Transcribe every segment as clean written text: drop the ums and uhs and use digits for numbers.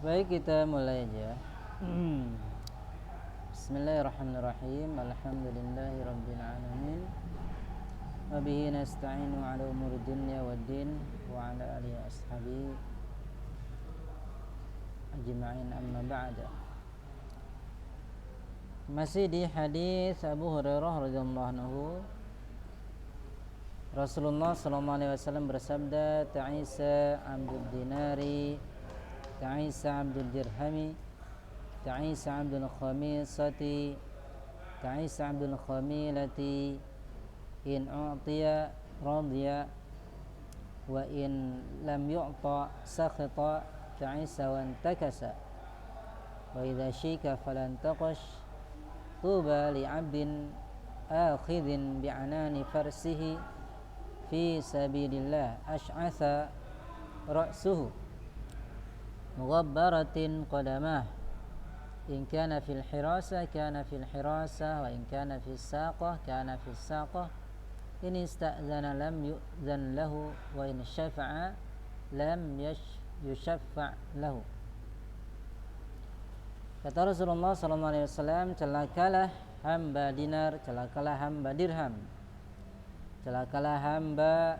Baik, kita mulai aja. Bismillahirrahmanirrahim. Alhamdulillahi rabbil alamin. Wa bihi nasta'inu ala umuri dunya waddin wa ala alihi ashabi ajma'in, amma ba'da. Masih di hadis Abu Hurairah radhiyallahu anhu, Rasulullah sallallahu alaihi wasallam bersabda, ta'isa 'abdud dinari, ta'isa 'abdul dirhami, ta'isa 'abdul khamisati, ta'isa 'abdul khamilati, in u'tiya radiya wa in lam yu'ta sakhita, ta'isa wa antakasa, wa idza syika falan taqash, tuba li 'abdin akhidhin bi'anani farsihi fi sabilillah, ash'atha ra'suhu mughabbaratin qadamah, in kana fil hirasa kana fil hirasa, wa in kana fis saqah kana fis saqah, in ista'zana lam yu'zan lahu, wa in syafa'a lam yushaffa' lahu. Kata Rasulullah SAW, celakalah hamba dinar, celakalah hamba dirham, celakalah hamba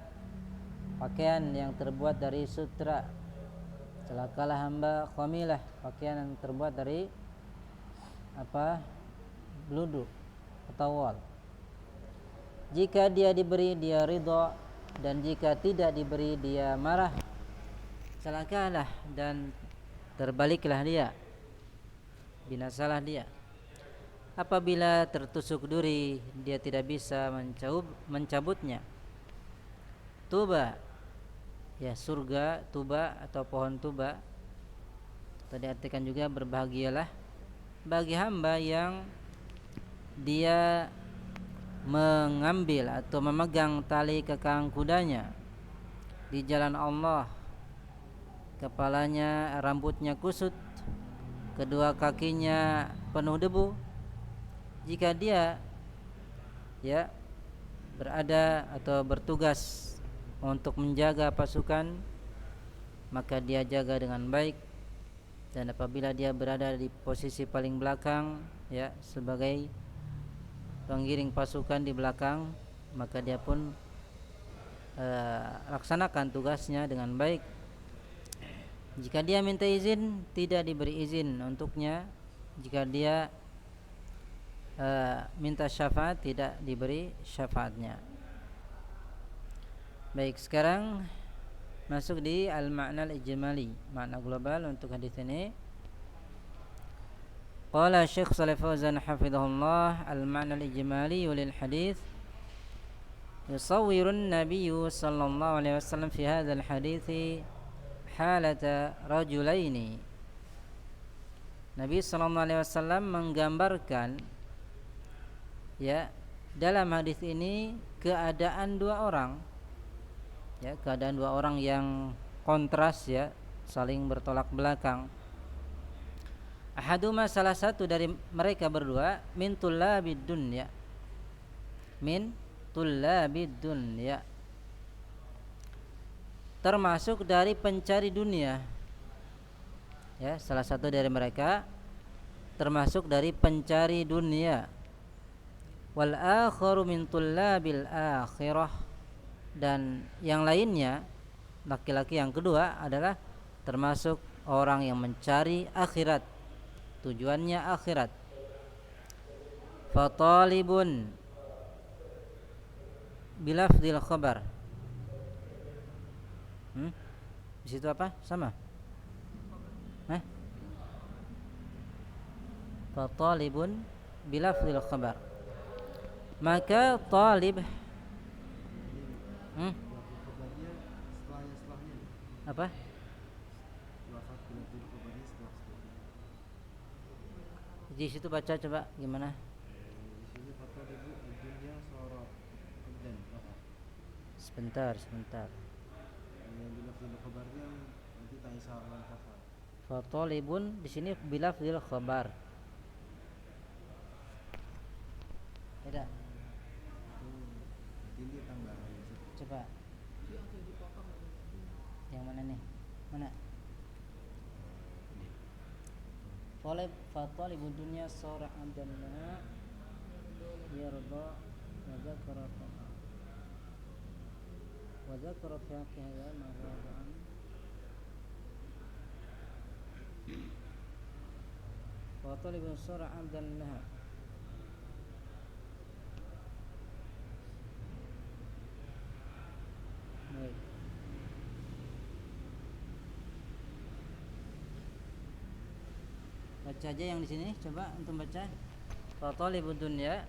pakaian yang terbuat dari sutra, celakalah hamba khamilah, pakaian yang terbuat dari beludu atau wol. Jika dia diberi, dia ridha, dan jika tidak diberi, dia marah. Celakalah dan terbaliklah dia, binasalah dia. Apabila tertusuk duri, dia tidak bisa mencabutnya. Tuba, ya surga, tuba atau pohon tuba. Tadi artikan juga berbahagialah bagi hamba yang dia mengambil atau memegang tali kekang kudanya di jalan Allah. Kepalanya, rambutnya kusut, kedua kakinya penuh debu. Jika dia berada atau bertugas untuk menjaga pasukan, maka dia jaga dengan baik. Dan apabila dia berada di posisi paling belakang, sebagai penggiring pasukan di belakang, maka dia pun laksanakan tugasnya dengan baik. Jika dia minta izin, tidak diberi izin untuknya. Jika dia minta syafaat, tidak diberi syafaatnya. Baik, sekarang masuk di al-ma'na al-ijmali, makna global untuk hadis ini. Qala Syekh Shalih Fauzan hafizahullah, al-ma'na al-ijmali lil hadis yusawwirun nabiyyu sallallahu alaihi wasallam fi hadzal hadithi halata rajulaini. Nabi sallallahu alaihi wasallam menggambarkan dalam hadis ini keadaan dua orang, keadaan dua orang yang kontras, saling bertolak belakang. Ahaduma, salah satu dari mereka berdua, min tullabid dunya, termasuk dari pencari dunia. Salah satu dari mereka termasuk dari pencari dunia. Wal akharu min tullabil akhirah, dan yang lainnya, laki-laki yang kedua, adalah termasuk orang yang mencari akhirat, tujuannya akhirat. Fatalibun bilafdil khabar. Di situ apa? Sama? Fatalibun bilafdil khabar. Maka talib apa? Di situ baca coba gimana? Sebentar. Fatalibun di sini bilafdil khabar. Tidak. Coba. Yang mana nih? Mana? Fatalibu dunya sara abdan laha yarda wa dzakara fi haqqi hadza ma huwa an fatalibu sara abdan laha. Baik. Baca aja yang di sini, coba untuk baca. Fatalibud dunya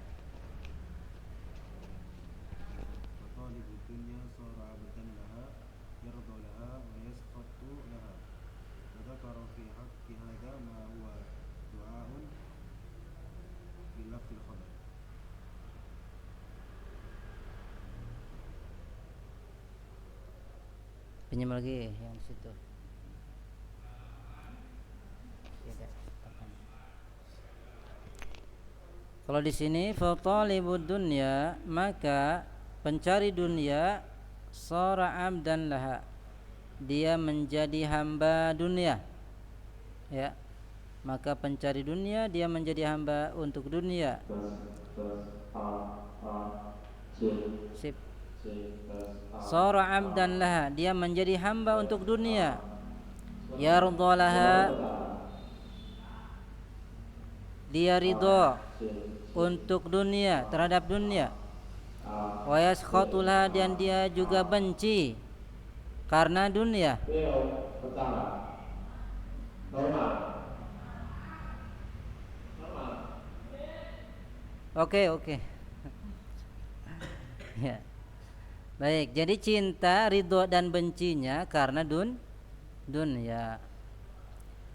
sara abdan laha yarda laha wa yaskhatu laha wa dzakara fi haqqi hadza ma huwa du'aun bil lafzil khabar. pinjam lagi yang di situ. Kalau di sini fatalibud dunya, maka pencari dunia sara abdan laha, dia menjadi hamba dunia. Ya. Maka pencari dunia dia menjadi hamba untuk dunia. Sip. Sara abdan laha, dia menjadi hamba untuk dunia. Yarda laha, dia ridha untuk dunia, terhadap dunia. Wa yaskhatu laha, dan dia juga benci karena dunia. Oke. Ya. Baik, jadi cinta, ridho dan bencinya karena dunia.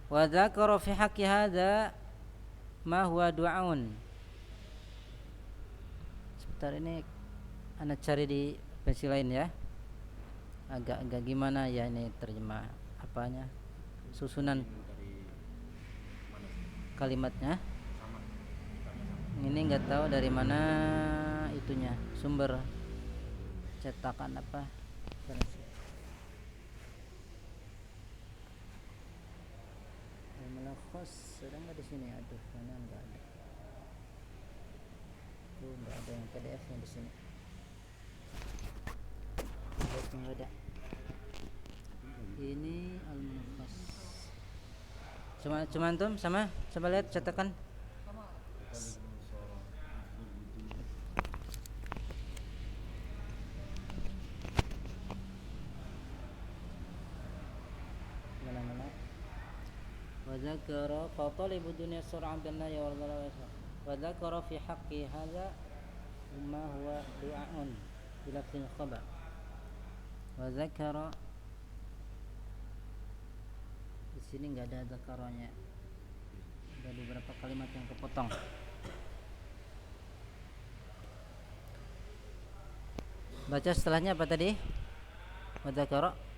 Wa dzakara fi haqqi hadza ma huwa du'aun. Sebentar, ini Anda cari di versi lain ya. Agak gimana ya ini terjemah apanya? Susunan kalimatnya. Ini enggak tahu dari mana itunya, sumber cetakan apa. Melakhas sedang ada di sini. Aduh, mana enggak ada. Tuh enggak ada yang PDF-nya di sini. Enggak ada. Ini al-mulakhas. Cuma antum sama coba lihat cetakan. Wadzakara fatalibu dunya sur'an dan la yawalla wadzakara fi haqqi hadza ma huwa du'aun bila fil khabar. Wadzakara di sini enggak ada zakaranya. Ada beberapa kalimat yang kepotong. Baca setelahnya apa tadi? Wadzakara.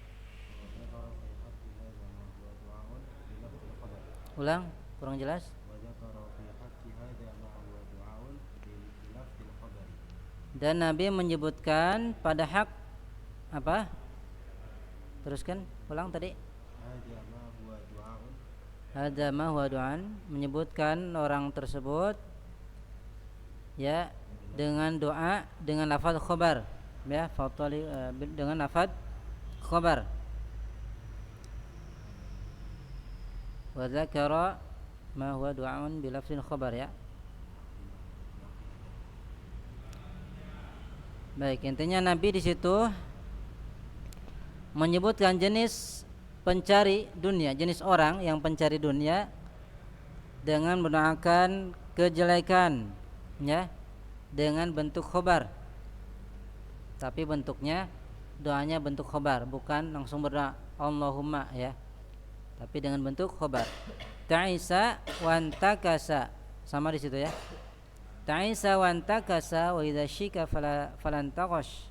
Ulang, kurang jelas. Dan Nabi menyebutkan pada hak apa? Teruskan, ulang tadi. Hadza ma huwa du'an, menyebutkan orang tersebut ya dengan doa dengan lafaz khabar ya, fatali dengan lafaz khabar. Wa dzakara ma huwa du'aun bi lafzil khabar ya. Baik, intinya Nabi di situ menyebutkan jenis pencari dunia, jenis orang yang pencari dunia dengan mendoakan kejelekan ya, dengan bentuk khabar. Tapi bentuknya doanya bentuk khabar, bukan langsung berdoa Allahumma ya. Tapi dengan bentuk khabar. Ta'isa wa antakasa, sama di situ ya. Ta'isa wa antakasa wa idza syika falan taqash.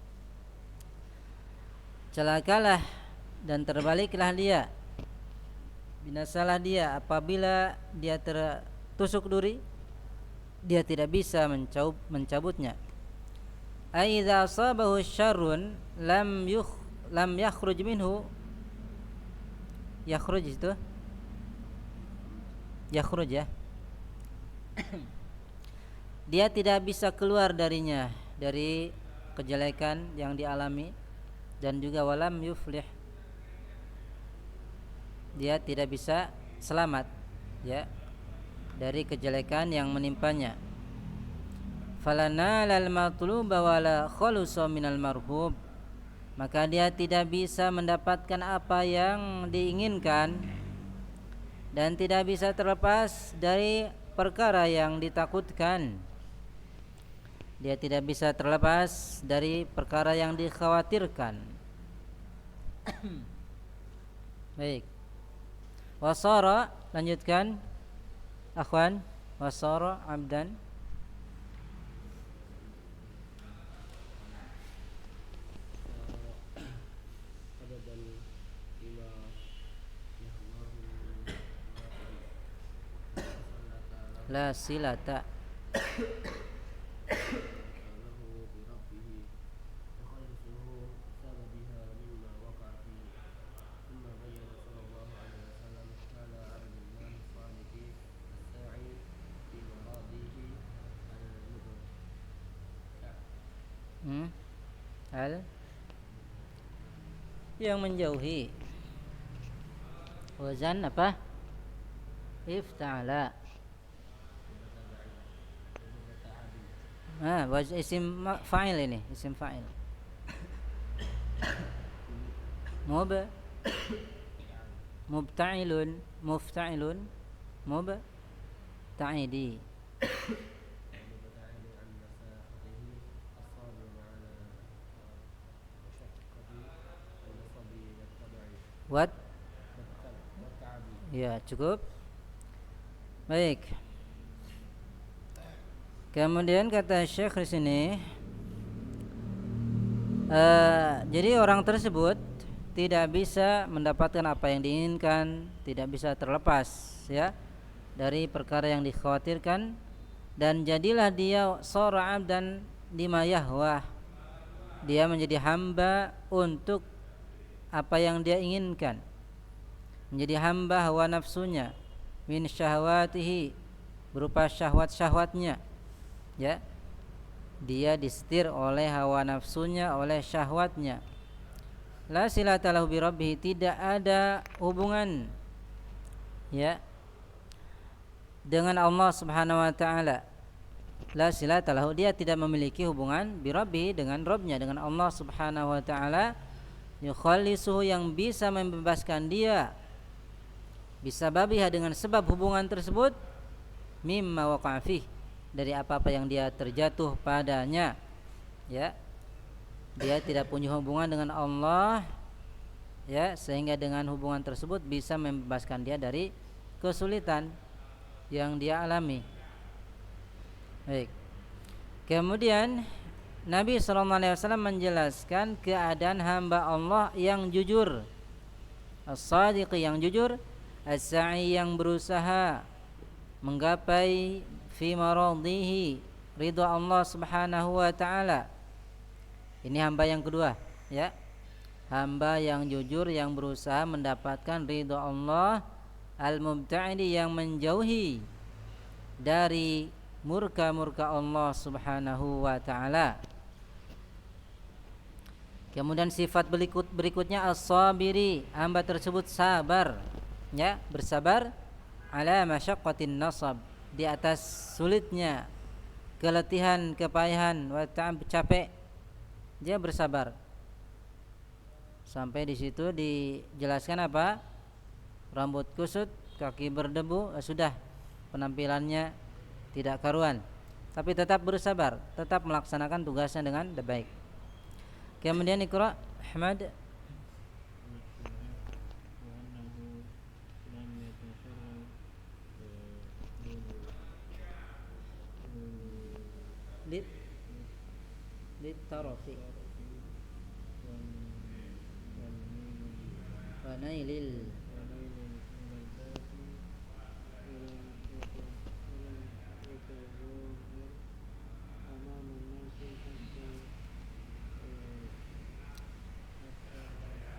Celakalah dan terbaliklah dia, binasalah dia apabila dia tertusuk duri, dia tidak bisa mencabutnya. Aidza asabahu syarrun lam yakhruj minhu. Yakhruj itu yakhruj ya. Dia tidak bisa keluar darinya, dari kejelekan yang dialami, dan juga walam yuflih, dia tidak bisa selamat ya dari kejelekan yang menimpanya. Falana lal matluba wala khulusa minal marhub, maka dia tidak bisa mendapatkan apa yang diinginkan dan tidak bisa terlepas dari perkara yang ditakutkan. Dia tidak bisa terlepas dari perkara yang dikhawatirkan. Baik. Wasara, lanjutkan akhwan. Wasara abdan. La silata. Al yang menjauhi. Wazan apa? Ifta'ala. Isim fa'il ini, isim fa'il. Mubta'ilun, mufta'ilun, mubta'idi. What? Ya, cukup. Baik. Kemudian kata Syekh di sini, jadi orang tersebut tidak bisa mendapatkan apa yang diinginkan, tidak bisa terlepas ya dari perkara yang dikhawatirkan, dan jadilah dia sara abdan lima yahwa, dia menjadi hamba untuk apa yang dia inginkan, menjadi hamba hawa nafsunya, min syahwatihi, berupa syahwat-syahwatnya ya. Dia disetir oleh hawa nafsunya, oleh syahwatnya. La silata lahu bi rabbih, tidak ada hubungan ya dengan Allah Subhanahu wa taala. La silata lahu, dia tidak memiliki hubungan bi rabbih, dengan Rabbnya, dengan Allah Subhanahu wa taala. Yukhallisuhu, yang bisa membebaskan dia, bisa babiha, dengan sebab hubungan tersebut, mimma waqa'a fih, dari apa-apa yang dia terjatuh padanya ya. Dia tidak punya hubungan dengan Allah ya, sehingga dengan hubungan tersebut bisa membebaskan dia dari kesulitan yang dia alami. Baik. Kemudian Nabi SAW menjelaskan keadaan hamba Allah yang jujur, as-sadiq yang jujur, as-sa'i yang berusaha menggapai fi maradhihi, ridha Allah Subhanahu wa taala. Ini hamba yang kedua ya. Hamba yang jujur yang berusaha mendapatkan ridha Allah, al-mubta'idi, yang menjauhi dari murka-murka Allah Subhanahu wa taala. Kemudian sifat berikutnya as-sabiri, hamba tersebut sabar ya, bersabar ala masyaqqatin nasab, di atas sulitnya keletihan, kepayahan, wa ta'ab, capek, dia bersabar. Sampai di situ dijelaskan apa? Rambut kusut, kaki berdebu, sudah penampilannya tidak karuan, tapi tetap bersabar, tetap melaksanakan tugasnya dengan baik. Kemudian Iqra Ahmad. Litarafi wa nailil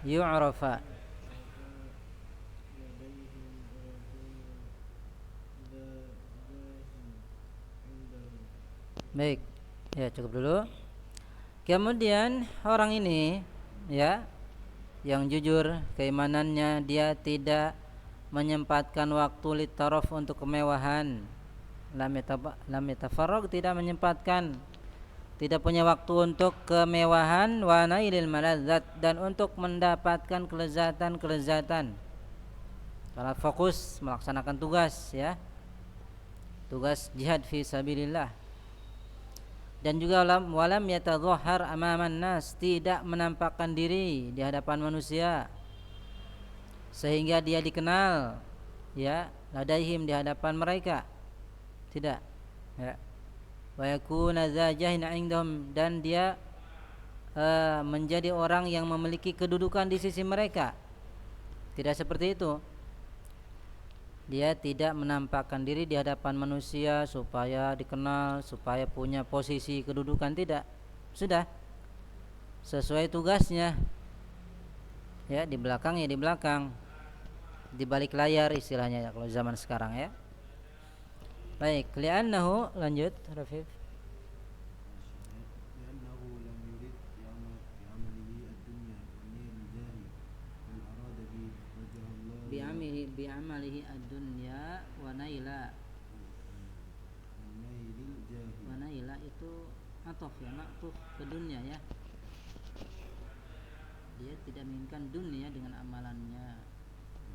yu'rafa. Baik. Ya, cukup dulu. Kemudian orang ini ya yang jujur keimanannya, dia tidak menyempatkan waktu litaraf untuk kemewahan. Lam yatafarrag, tidak menyempatkan, tidak punya waktu untuk kemewahan, wa nailil maladzat, dan untuk mendapatkan kelezatan-kelezatan. Karena fokus melaksanakan tugas ya. Tugas jihad fi sabilillah. Dan juga walam yatadhahhar amaman nas, tidak menampakkan diri di hadapan manusia sehingga dia dikenal ya, ladaihim, di hadapan mereka. Tidak ya. Wa yakuna dza jahin 'indahum, dan dia menjadi orang yang memiliki kedudukan di sisi mereka. Tidak seperti itu. Dia tidak menampakkan diri di hadapan manusia supaya dikenal, supaya punya posisi kedudukan, tidak. Sudah sesuai tugasnya. Ya, di belakang ya di belakang. Di balik layar istilahnya ya kalau zaman sekarang ya. Baik, li'annahu, lanjut Rafif. لأنه لم يرد بعمله الدنيا ونيل الجاه بل أراد به وجه الله Bi'amalihi ad-dunya wa naila. ونيل الجاه Wa naila itu atof ya, maktuf ke dunia ya. Dia tidak menginginkan dunia dengan amalannya.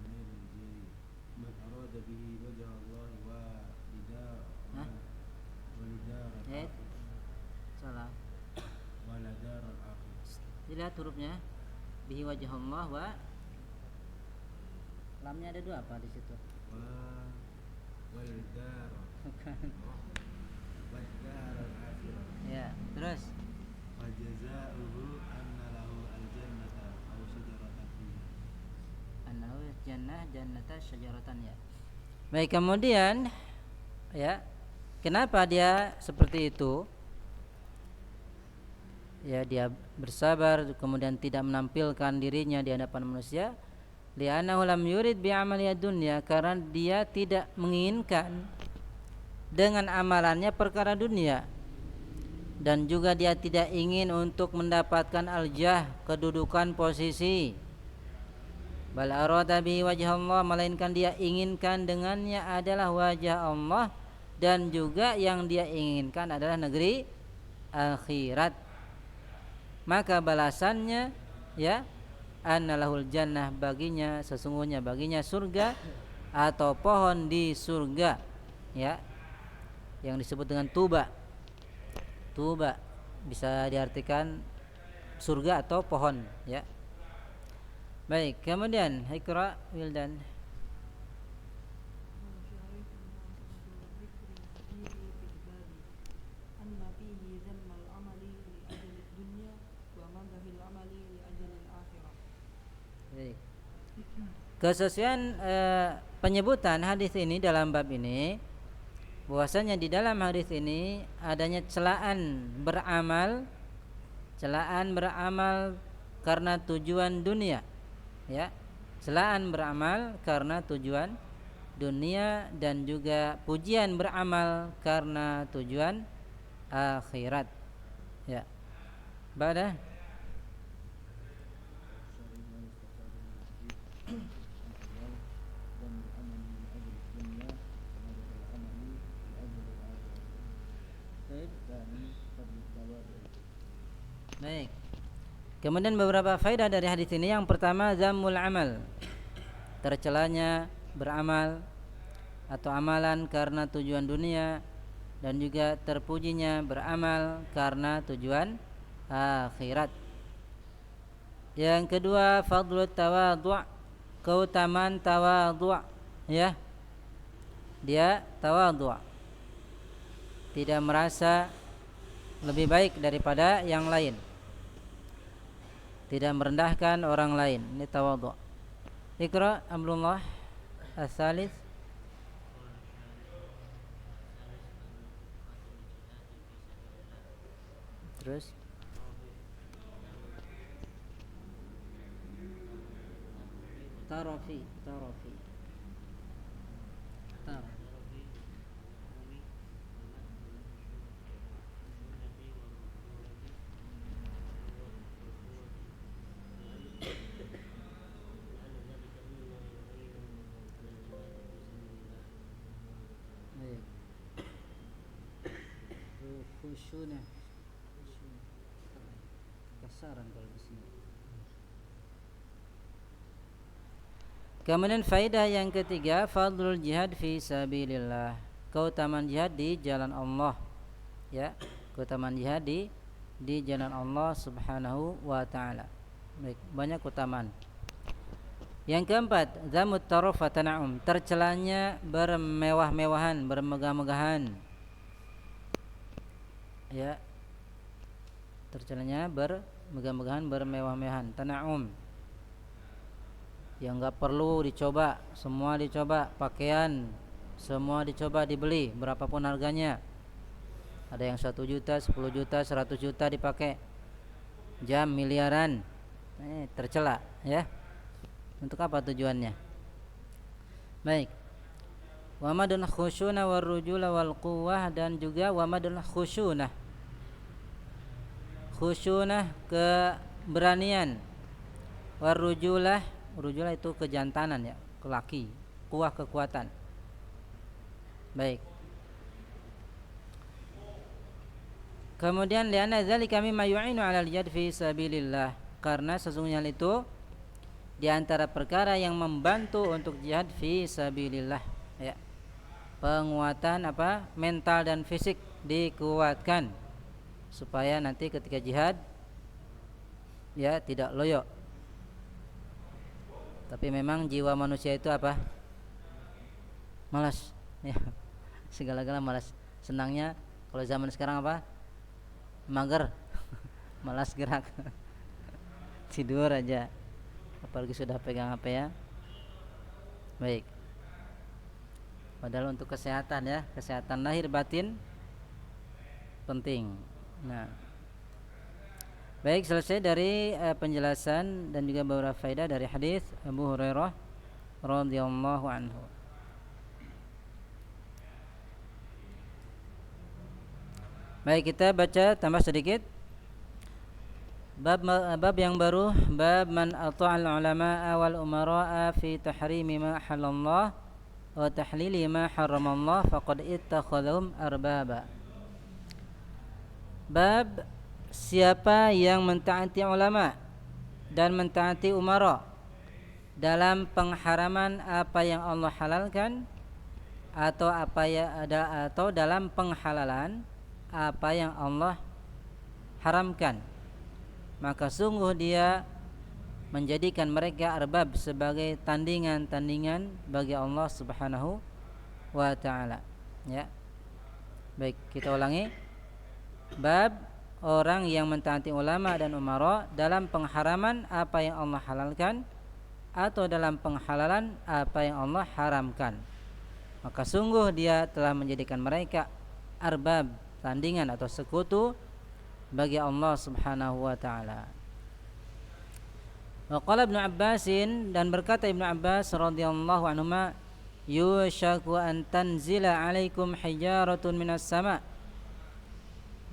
ونيل الجاه بل أراد به وجه الله Hah? ولدار Salah. ولدار الآخرة. Lihat hurufnya. Bihi wajhullah wa, lamnya ada dua apa di situ? والدار Bukan. والدار الآخرة. Ya, terus. فجزاؤه أن له الجنة أو شجرة فيها. Annahu jannata syajaratan ya. Baik, kemudian ya, kenapa dia seperti itu? Ya, dia bersabar kemudian tidak menampilkan dirinya di hadapan manusia. Li'annahu lam yurid bi'amali dunya, karena dia tidak menginginkan dengan amalannya perkara dunia, dan juga dia tidak ingin untuk mendapatkan aljah, kedudukan, posisi. Bal arada bi wajh Allah, melainkan dia inginkan dengannya adalah wajah Allah, dan juga yang dia inginkan adalah negeri akhirat. Maka balasannya ya, annalahul jannah, baginya sesungguhnya baginya surga atau pohon di surga ya, yang disebut dengan tuba. Tuba bisa diartikan surga atau pohon ya. Baik, kemudian Iqra Wildan. Baik. Kesesuaian penyebutan hadis ini dalam bab ini, bahwasanya di dalam hadis ini adanya celaan beramal karena tujuan dunia ya, celaan beramal karena tujuan dunia, dan juga pujian beramal karena tujuan akhirat ya. Badah baik. Kemudian beberapa faedah dari hadis ini. Yang pertama, zammul amal, tercelanya beramal atau amalan karena tujuan dunia, dan juga terpujinya beramal karena tujuan akhirat. Yang kedua, fadlut tawadhu', keutamaan tawadhu' ya. Dia tawadhu', tidak merasa lebih baik daripada yang lain, tidak merendahkan orang lain. Ini tawadhu'. Iqra Abdullah as-salis. Terus Tarafi. khusyuna kasaran kalau di sini. Kemudian faedah yang ketiga, fadlul jihad fi sabilillah, keutamaan jihad di jalan Allah, ya, keutamaan jihad di jalan Allah Subhanahu wa taala. Baik, banyak keutamaan. Yang keempat, zamut taraf wa tana'um, tercelanya bermewah-mewahan, bermegah-megahan. Ya. Tercelanya bermegah-megahan, bermewah-mewahan, tana'um. Yang enggak perlu dicoba, semua dicoba, pakaian semua dicoba dibeli berapapun harganya. Ada yang 1 juta, 10 juta, 100 juta dipakai. Jam miliaran. Tercela, ya. Untuk apa tujuannya? Baik. Wa madun khusyuna warrujula wal quwwah, dan juga wa madun khusyunah. Khusyunah keberanian. Warrujulah, rujulah itu kejantanan, ya, kelaki. Kuah kekuatan. Baik. Kemudian li'anna dzalika mimma yu'inu 'alal jihad fi sabilillah, karena sesungguhnya itu di antara perkara yang membantu untuk jihad fi sabilillah, ya. Penguatan apa? Mental dan fisik dikuatkan supaya nanti ketika jihad, ya, tidak loyo. Tapi memang jiwa manusia itu apa? Malas, ya. Segala-gala malas. Senangnya kalau zaman sekarang apa? Mager. Malas gerak. Tidur aja. Apalagi sudah pegang HP, ya. Baik. Padahal untuk kesehatan, ya, kesehatan lahir batin penting. Nah, baik, selesai dari penjelasan dan juga beberapa faedah dari hadis Abu Hurairah radhiyallahu anhu. Baik, kita baca tambah sedikit. Bab yang baru, bab man ata'al ulama'a wal umara'a fi tahrimi ma halallah wa tahlili ma haramallah faqad ittakhadhum arbaba. Bab siapa yang mentaati ulama dan mentaati umara dalam pengharaman apa yang Allah halalkan atau atau dalam penghalalan apa yang Allah haramkan, maka sungguh dia menjadikan mereka arbab sebagai tandingan-tandingan bagi Allah Subhanahu wa taala, ya. Baik, kita ulangi. Bab orang yang mentaati ulama dan umara dalam pengharaman apa yang Allah halalkan atau dalam penghalalan apa yang Allah haramkan, maka sungguh dia telah menjadikan mereka arbab, tandingan atau sekutu bagi Allah Subhanahu wa taala. Wa qala Ibnu Abbasin, dan berkata Ibnu Abbas radhiyallahu anhuma, yushaku an tanzila alaikum hijaratun minas sama,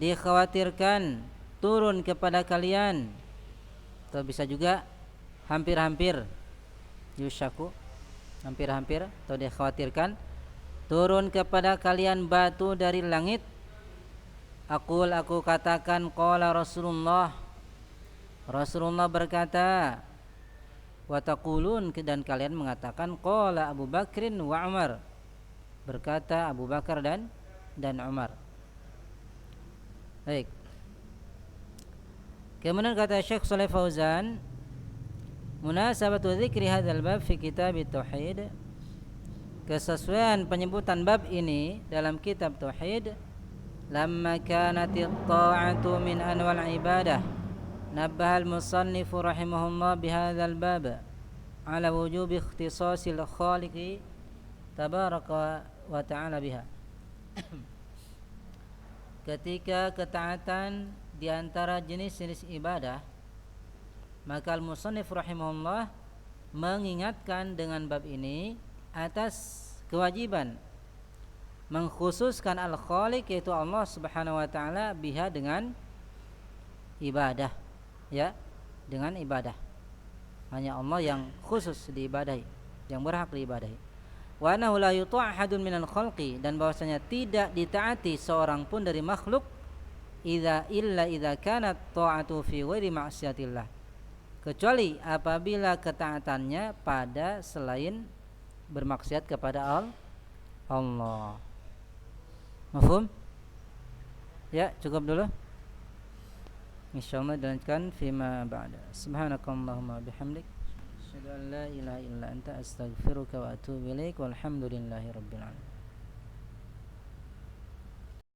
dikhawatirkan turun kepada kalian, atau bisa juga hampir-hampir, yushaku hampir-hampir, atau dikhawatirkan turun kepada kalian batu dari langit. Aku katakan, qala Rasulullah, Rasulullah berkata, wa taqulun, dan kalian mengatakan, qala Abu Bakrin wa Umar, berkata Abu Bakar dan Umar. Baik. Kemudian kata Syekh Shalih Fauzan, munasabatu dzikri hadzal bab fi kitab tauhid, kesesuaian penyebutan bab ini dalam kitab tauhid, lamma kanatit ta'atu min anwal ibadah, nabbaha al-musannifu rahimahullah bihadzal bab ala wujubi ikhtisasil khaliqi tabaraka wa ta'ala biha. Ketika ketaatan di antara jenis-jenis ibadah, maka al-musannif rahimahullah mengingatkan dengan bab ini atas kewajiban mengkhususkan al-khaliq, yaitu Allah Subhanahu wa taala, biha, dengan ibadah, ya, dengan ibadah. Hanya Allah yang khusus diibadahi, yang berhak diibadahi. Wa annahu la yuta' ahadun minal khalqi, dan bahwasanya tidak ditaati seorang pun dari makhluk idza kanat ta'atu fi ghairi ma'siyatillah, kecuali apabila ketaatannya pada selain bermaksiat kepada Allah. Mafhum? Ya, cukup dulu. Insyaallah dilanjutkan fima ba'da. Subhanakallahumma bihamdik, asyhadu an la ilaha illa anta, astaghfiruka wa atubu ilaik. Walhamdulillahi rabbil alamin.